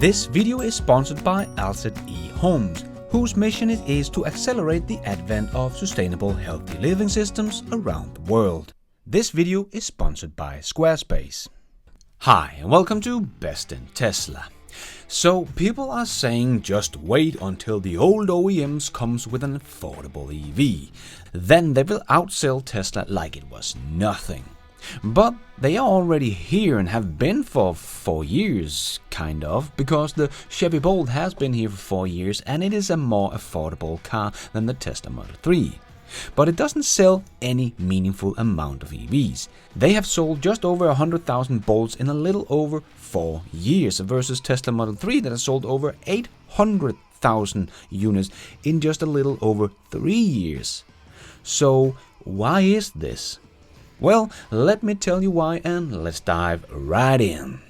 This video is sponsored by Alcid eHomes, whose mission it is to accelerate the advent of sustainable, healthy living systems around the world. This video is sponsored by Squarespace. Hi, and welcome to Best in Tesla. So people are saying just wait until the old OEMs comes with an affordable EV. Then they will outsell Tesla like it was nothing. But they are already here and have been for 4 years, kind of, because the Chevy Bolt has been here for 4 years and it is a more affordable car than the Tesla Model 3. But it doesn't sell any meaningful amount of EVs. They have sold just over 100,000 Bolts in a little over 4 years versus Tesla Model 3 that has sold over 800,000 units in just a little over 3 years. So why is this? Well, let me tell you why, and let's dive right in.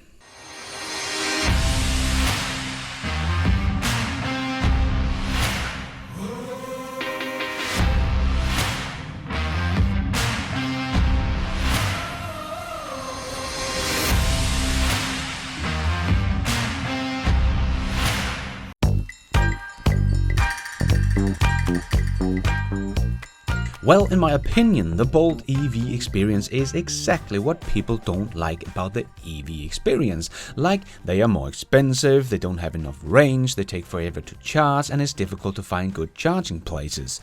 Well, in my opinion, the Bolt EV experience is exactly what people don't like about the EV experience. Like, they are more expensive, they don't have enough range, they take forever to charge, and it's difficult to find good charging places.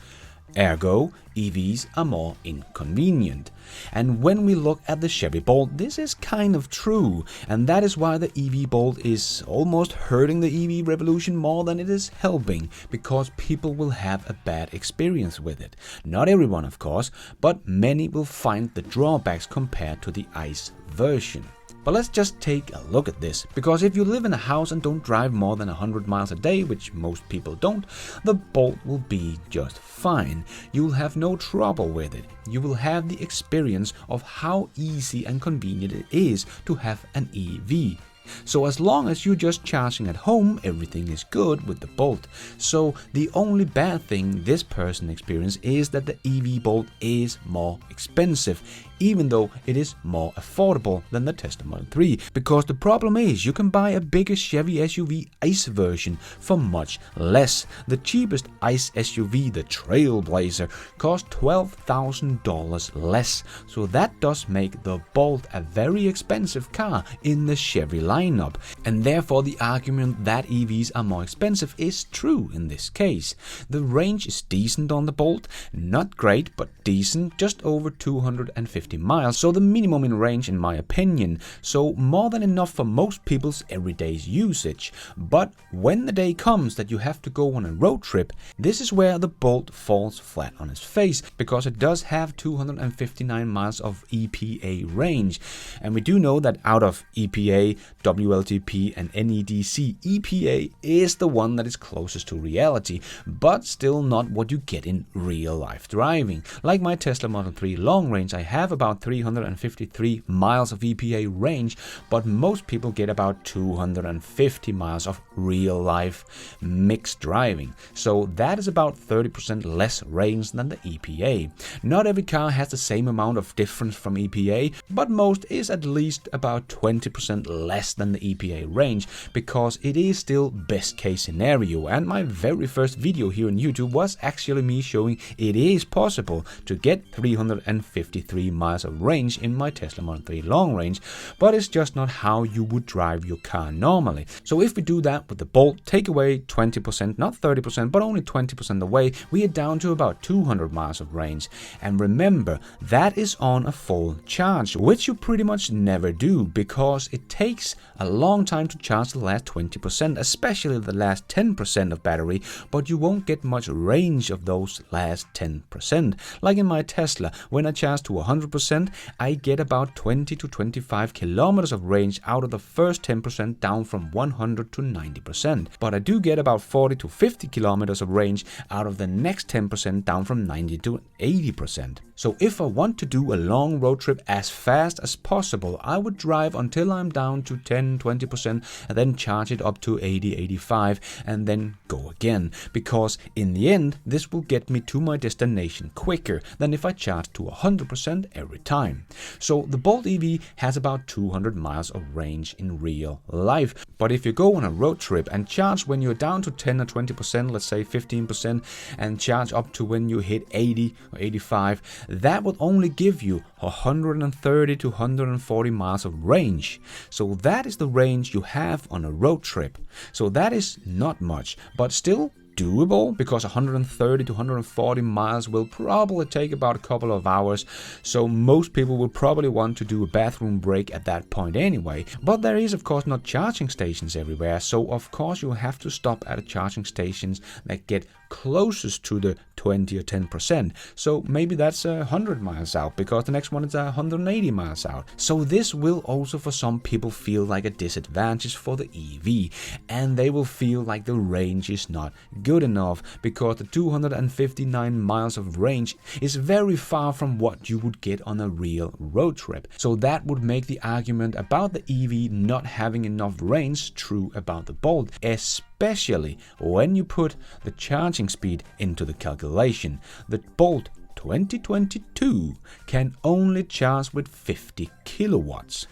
Ergo, EVs are more inconvenient. And when we look at the Chevy Bolt, this is kind of true, and that is why the EV Bolt is almost hurting the EV revolution more than it is helping, because people will have a bad experience with it. Not everyone, of course, but many will find the drawbacks compared to the ICE version. But let's just take a look at this, because if you live in a house and don't drive more than 100 miles a day, which most people don't, the Bolt will be just fine. You'll have no trouble with it. You will have the experience of how easy and convenient it is to have an EV. So as long as you're just charging at home, everything is good with the Bolt. So the only bad thing this person experiences is that the EV Bolt is more expensive, even though it is more affordable than the Tesla Model 3. Because the problem is you can buy a bigger Chevy SUV ICE version for much less. The cheapest ICE SUV, the Trailblazer, costs $12,000 less. So that does make the Bolt a very expensive car in the Chevy lineup. And therefore the argument that EVs are more expensive is true in this case. The range is decent on the Bolt, not great but decent, just over 250 miles, so the minimum in range in my opinion, so more than enough for most people's everyday usage. But when the day comes that you have to go on a road trip, this is where the Bolt falls flat on its face, because it does have 259 miles of EPA range, and we do know that out of EPA, WLTP and NEDC, EPA is the one that is closest to reality, but still not what you get in real life driving. Like my Tesla Model 3 long range, I have about 353 miles of EPA range, but most people get about 250 miles of real life mixed driving. So that is about 30% less range than the EPA. Not every car has the same amount of difference from EPA, but most is at least about 20% less than the EPA range, because it is still best case scenario. And my very first video here on YouTube was actually me showing it is possible to get 353 miles of range in my Tesla Model 3 long range, but it's just not how you would drive your car normally. So if we do that with the Bolt, take away 20%, not 30%, but only 20% away, we are down to about 200 miles of range. And remember, that is on a full charge, which you pretty much never do, because it takes a long time to charge the last 20%, especially the last 10% of battery, but you won't get much range of those last 10%. Like in my Tesla, when I charge to 100%, I get about 20 to 25 kilometers of range out of the first 10% down from 100 to 90%. But I do get about 40 to 50 kilometers of range out of the next 10% down from 90 to 80%. So if I want to do a long road trip as fast as possible, I would drive until I'm down to 10-20% and then charge it up to 80-85 and then go again, because in the end this will get me to my destination quicker than if I charge to 100% every time. So the Bolt EV has about 200 miles of range in real life. But if you go on a road trip and charge when you're down to 10 or 20%, let's say 15%, and charge up to when you hit 80 or 85, that would only give you 130 to 140 miles of range. So that is the range you have on a road trip. So that is not much, but still doable, because 130 to 140 miles will probably take about a couple of hours, so most people will probably want to do a bathroom break at that point anyway. But there is of course not charging stations everywhere, so of course you have to stop at the charging stations that get closest to the 20 or 10%. So maybe that's 100 miles out, because the next one is 180 miles out. So this will also for some people feel like a disadvantage for the EV, and they will feel like the range is not good enough, because the 259 miles of range is very far from what you would get on a real road trip. So that would make the argument about the EV not having enough range true about the Bolt, especially when you put the charging speed into the calculation. The Bolt 2022 can only charge with 50 kilowatts.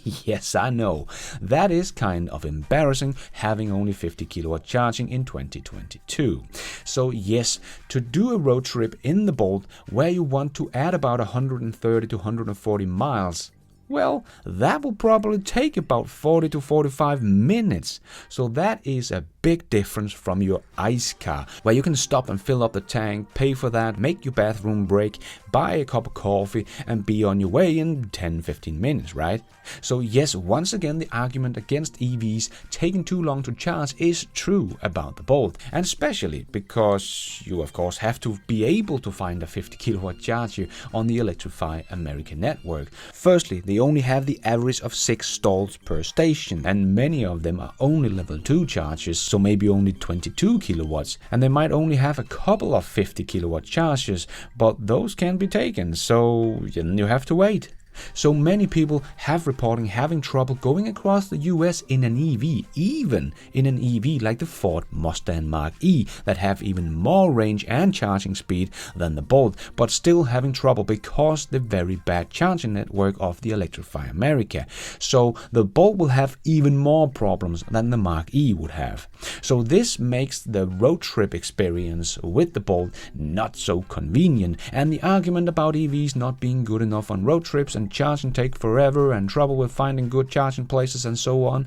Yes, I know, that is kind of embarrassing, having only 50 kilowatt charging in 2022. So yes, to do a road trip in the Bolt where you want to add about 130 to 140 miles, well, that will probably take about 40 to 45 minutes. So that is a big difference from your ICE car, where you can stop and fill up the tank, pay for that, make your bathroom break, buy a cup of coffee, and be on your way in 10-15 minutes, right? So yes, once again, the argument against EVs taking too long to charge is true about the Bolt, and especially because you of course have to be able to find a 50 kilowatt charger on the Electrify America network. Firstly, they only have the average of 6 stalls per station, and many of them are only level 2 chargers, so maybe only 22 kilowatts, and they might only have a couple of 50 kilowatt chargers, but those can be taken, so you have to wait. So many people have reporting having trouble going across the US in an EV, even in an EV like the Ford Mustang Mach-E that have even more range and charging speed than the Bolt, but still having trouble because the very bad charging network of the Electrify America. So the Bolt will have even more problems than the Mach-E would have. So this makes the road trip experience with the Bolt not so convenient, and the argument about EVs not being good enough on road trips and charging take forever and trouble with finding good charging places and so on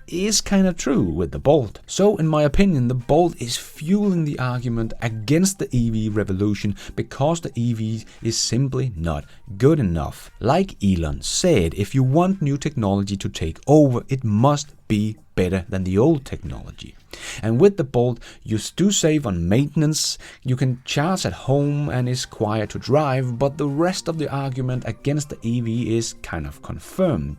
is kind of true with the Bolt. So in my opinion, the Bolt is fueling the argument against the EV revolution because the EV is simply not good enough. Like Elon said, if you want new technology to take over, it must be better than the old technology. And with the Bolt, you do save on maintenance, you can charge at home and is quiet to drive, but the rest of the argument against the EV is kind of confirmed.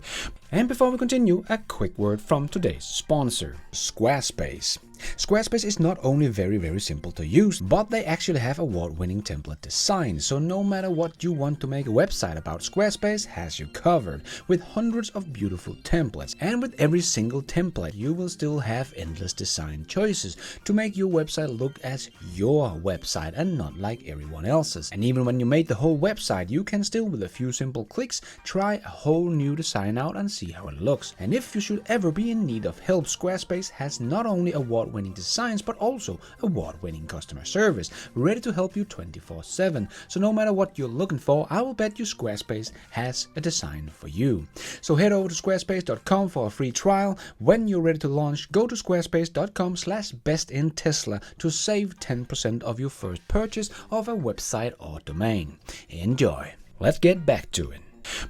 And before we continue, a quick word from today's sponsor, Squarespace. Squarespace is not only very simple to use, but they actually have award-winning template design, so no matter what you want to make a website about, Squarespace has you covered, with hundreds of beautiful templates. And with every single template, you will still have endless design choices to make your website look as your website and not like everyone else's. And even when you made the whole website, you can still, with a few simple clicks, try a whole new design out and see how it looks. And if you should ever be in need of help, Squarespace has not only award-winning designs but also award-winning customer service, ready to help you 24/7. So no matter what you're looking for, I will bet you Squarespace has a design for you. So head over to squarespace.com for a free trial. When you're ready to launch, go to squarespace.com/bestintesla to save 10% of your first purchase of a website or domain. Enjoy. Let's get back to it.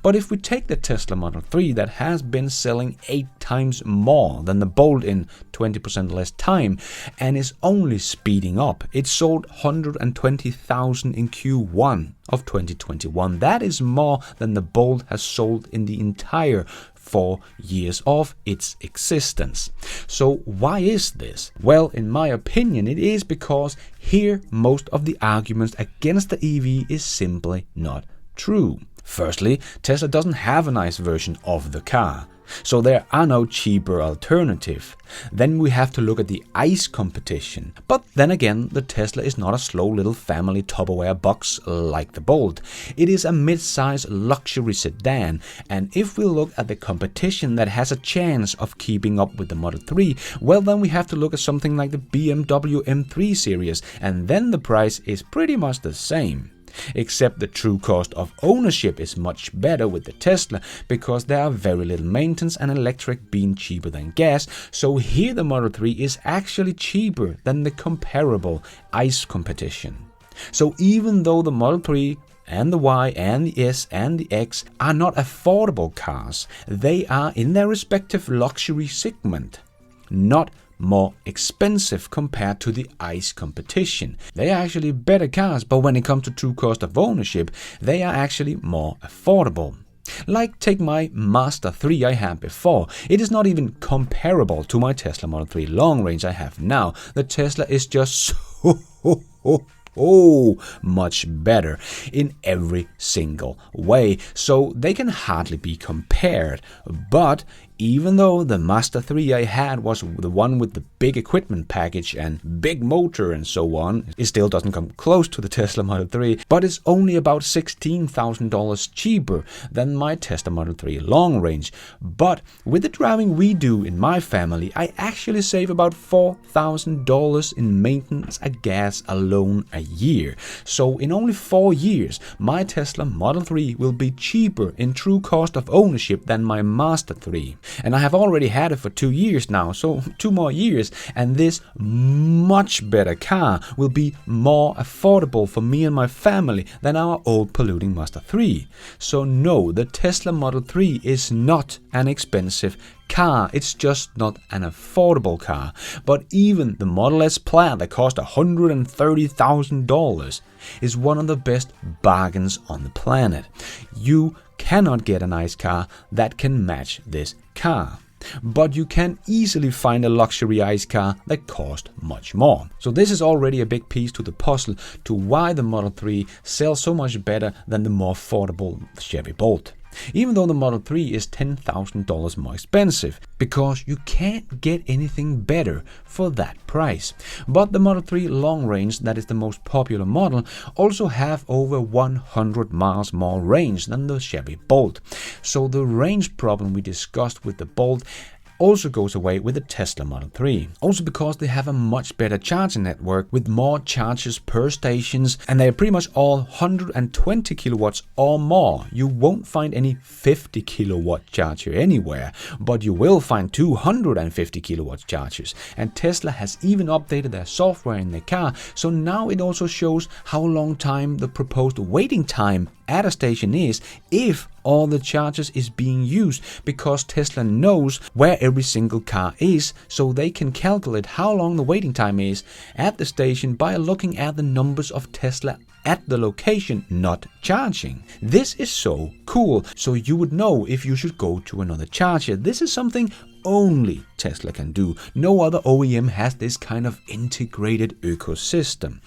But if we take the Tesla Model 3 that has been selling 8 times more than the Bolt in 20% less time and is only speeding up, it sold 120,000 in Q1 of 2021. That is more than the Bolt has sold in the entire 4 years of its existence. So why is this? Well, in my opinion, it is because here most of the arguments against the EV is simply not true. Firstly, Tesla doesn't have a nice version of the car. So there are no cheaper alternative. Then we have to look at the ICE competition. But then again, the Tesla is not a slow little family Tupperware box like the Bolt. It is a mid-size luxury sedan, and if we look at the competition that has a chance of keeping up with the Model 3, well then we have to look at something like the BMW M3 series, and then the price is pretty much the same. Except the true cost of ownership is much better with the Tesla, because there are very little maintenance and electric being cheaper than gas, so here the Model 3 is actually cheaper than the comparable ICE competition. So even though the Model 3 and the Y and the S and the X are not affordable cars, they are in their respective luxury segment, not more expensive compared to the ICE competition. They are actually better cars, but when it comes to true cost of ownership, they are actually more affordable. Like take my Master 3 I had before. It is not even comparable to my Tesla Model 3 long range I have now. The Tesla is just so much better in every single way, so they can hardly be compared. But even though the Master 3 I had was the one with the big equipment package and big motor and so on, it still doesn't come close to the Tesla Model 3, but it's only about $16,000 cheaper than my Tesla Model 3 long range. But with the driving we do in my family, I actually save about $4,000 in maintenance and gas alone a year. So in only 4 years, my Tesla Model 3 will be cheaper in true cost of ownership than my Master 3. And I have already had it for 2 years now, so 2 more years, and this much better car will be more affordable for me and my family than our old polluting Master 3. So no, the Tesla Model 3 is not an expensive car, it's just not an affordable car. But even the Model S Plaid that cost $130,000 is one of the best bargains on the planet. You cannot get a nice car that can match this car, but you can easily find a luxury ICE car that costs much more. So this is already a big piece to the puzzle to why the Model 3 sells so much better than the more affordable Chevy Bolt. Even though the Model 3 is $10,000 more expensive, because you can't get anything better for that price. But the Model 3 long range, that is the most popular model, also have over 100 miles more range than the Chevy Bolt. So the range problem we discussed with the Bolt also goes away with the Tesla Model 3. Also because they have a much better charging network with more chargers per stations, and they are pretty much all 120 kilowatts or more. You won't find any 50 kilowatt charger anywhere, but you will find 250 kilowatt chargers. And Tesla has even updated their software in their car, so now it also shows how long time the proposed waiting time at a station is if all the chargers is being used, because Tesla knows where every single car is, so they can calculate how long the waiting time is at the station by looking at the numbers of Tesla at the location not charging. This is so cool, so you would know if you should go to another charger. This is something only Tesla can do. No other OEM has this kind of integrated ecosystem.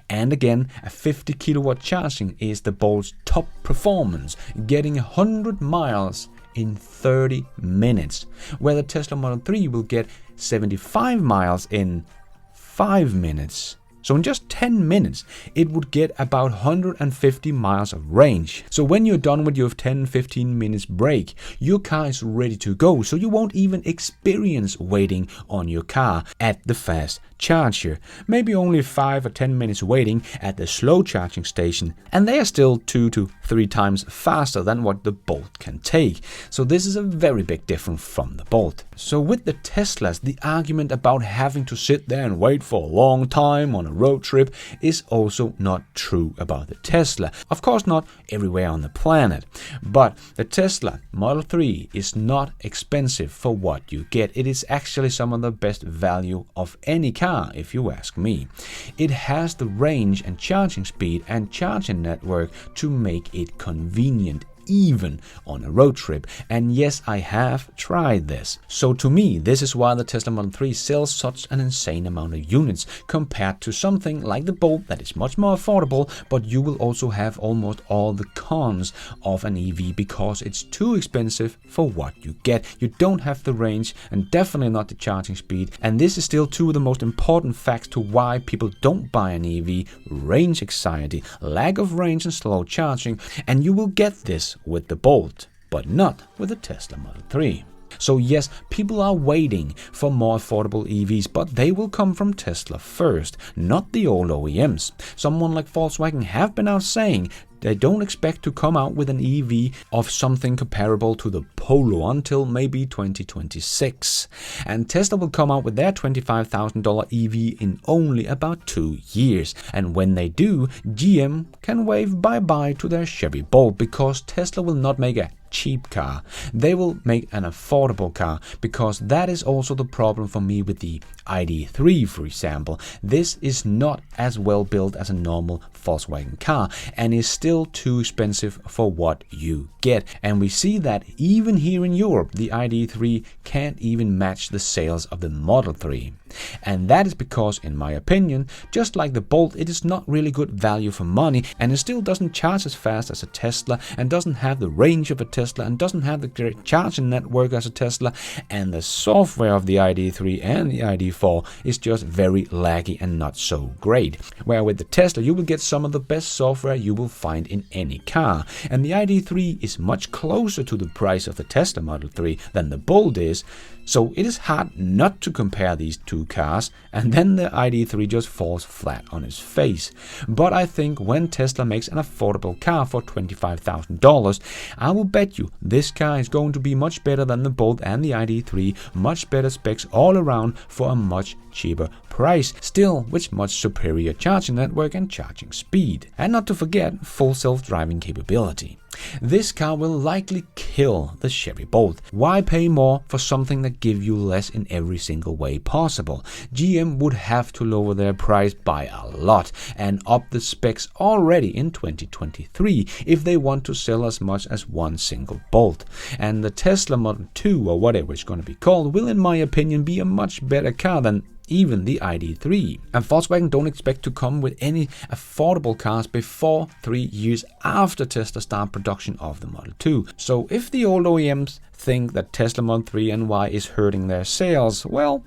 And again, a 50 kilowatt charging is the Bolt's top performance, getting 100 miles in 30 minutes, where the Tesla Model 3 will get 75 miles in 5 minutes. So in just 10 minutes, it would get about 150 miles of range. So when you're done with your 10-15 minutes break, your car is ready to go. So you won't even experience waiting on your car at the fast charger. Maybe only 5 or 10 minutes waiting at the slow charging station. And they are still 2 to 3 times faster than what the Bolt can take. So this is a very big difference from the Bolt. So with the Teslas, the argument about having to sit there and wait for a long time on a road trip is also not true about the Tesla. Of course, not everywhere on the planet, but the Tesla Model 3 is not expensive for what you get. It is actually some of the best value of any car, if you ask me. It has the range and charging speed and charging network to make it convenient even on a road trip. And yes, I have tried this. So to me, this is why the Tesla Model 3 sells such an insane amount of units compared to something like the Bolt that is much more affordable, but you will also have almost all the cons of an EV because it's too expensive for what you get. You don't have the range and definitely not the charging speed. And this is still two of the most important facts to why people don't buy an EV: range anxiety, lack of range and slow charging. And you will get this with the Bolt, but not with the Tesla Model 3. So yes, people are waiting for more affordable EVs, but they will come from Tesla first, not the old OEMs. Someone like Volkswagen have been out saying they don't expect to come out with an EV of something comparable to the Polo until maybe 2026. And Tesla will come out with their $25,000 EV in only about 2 years. And when they do, GM can wave bye-bye to their Chevy Bolt because Tesla will not make a cheap car. They will make an affordable car, because that is also the problem for me with the ID.3, for example. This is not as well built as a normal Volkswagen car and is still too expensive for what you get. And we see that even here in Europe, the ID.3 can't even match the sales of the Model 3. And that is because, in my opinion, just like the Bolt, it is not really good value for money, and it still doesn't charge as fast as a Tesla, and doesn't have the range of a Tesla, and doesn't have the great charging network as a Tesla, and the software of the ID.3 and the ID.4 is just very laggy and not so great. Where with the Tesla, you will get some of the best software you will find in any car, and the ID.3 is much closer to the price of the Tesla Model 3 than the Bolt is, so it is hard not to compare these two cars, and then the ID.3 just falls flat on its face. But I think when Tesla makes an affordable car for $25,000, I will bet you this car is going to be much better than the Bolt and the ID.3, much better specs all around for a much cheaper price, still with much superior charging network and charging speed. And not to forget, full self-driving capability. This car will likely kill the Chevy Bolt. Why pay more for something that gives you less in every single way possible? GM would have to lower their price by a lot and up the specs already in 2023 if they want to sell as much as one single Bolt. And the Tesla Model 2, or whatever it's going to be called, will in my opinion be a much better car than even the ID.3. And Volkswagen don't expect to come with any affordable cars before 3 years after Tesla start production of the Model 2. So if the old OEMs think that Tesla Model 3 and Y is hurting their sales, well,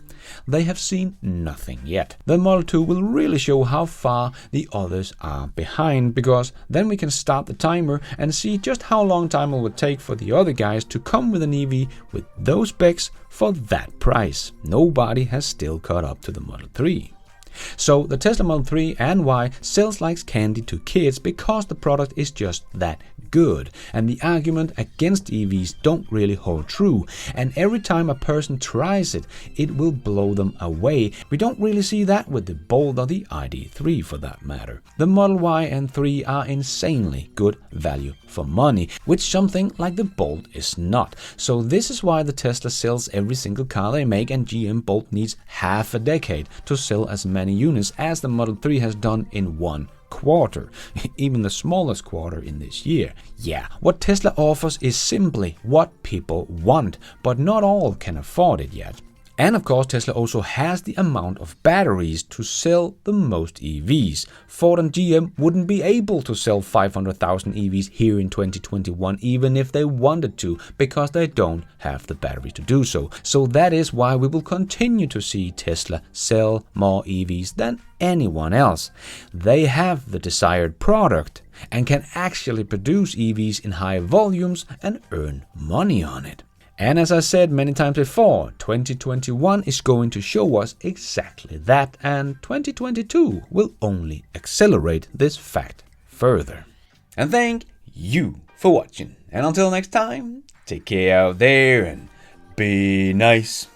they have seen nothing yet. The Model 2 will really show how far the others are behind, because then we can start the timer and see just how long time it would take for the other guys to come with an EV with those specs for that price. Nobody has still caught up to the Model 3. So the Tesla Model 3 and Y sells like candy to kids because the product is just that good, and the argument against EVs don't really hold true, and every time a person tries it, it will blow them away. We don't really see that with the Bolt or the ID.3 for that matter. The Model Y and 3 are insanely good value for money, which something like the Bolt is not. So this is why the Tesla sells every single car they make, and GM Bolt needs half a decade to sell as many units as the Model 3 has done in 1 quarter, even the smallest quarter in this year. Yeah, what Tesla offers is simply what people want, but not all can afford it yet. And of course, Tesla also has the amount of batteries to sell the most EVs. Ford and GM wouldn't be able to sell 500,000 EVs here in 2021 even if they wanted to, because they don't have the battery to do so. So that is why we will continue to see Tesla sell more EVs than anyone else. They have the desired product and can actually produce EVs in high volumes and earn money on it. And as I said many times before, 2021 is going to show us exactly that, and 2022 will only accelerate this fact further. And thank you for watching. And until next time, take care out there and be nice.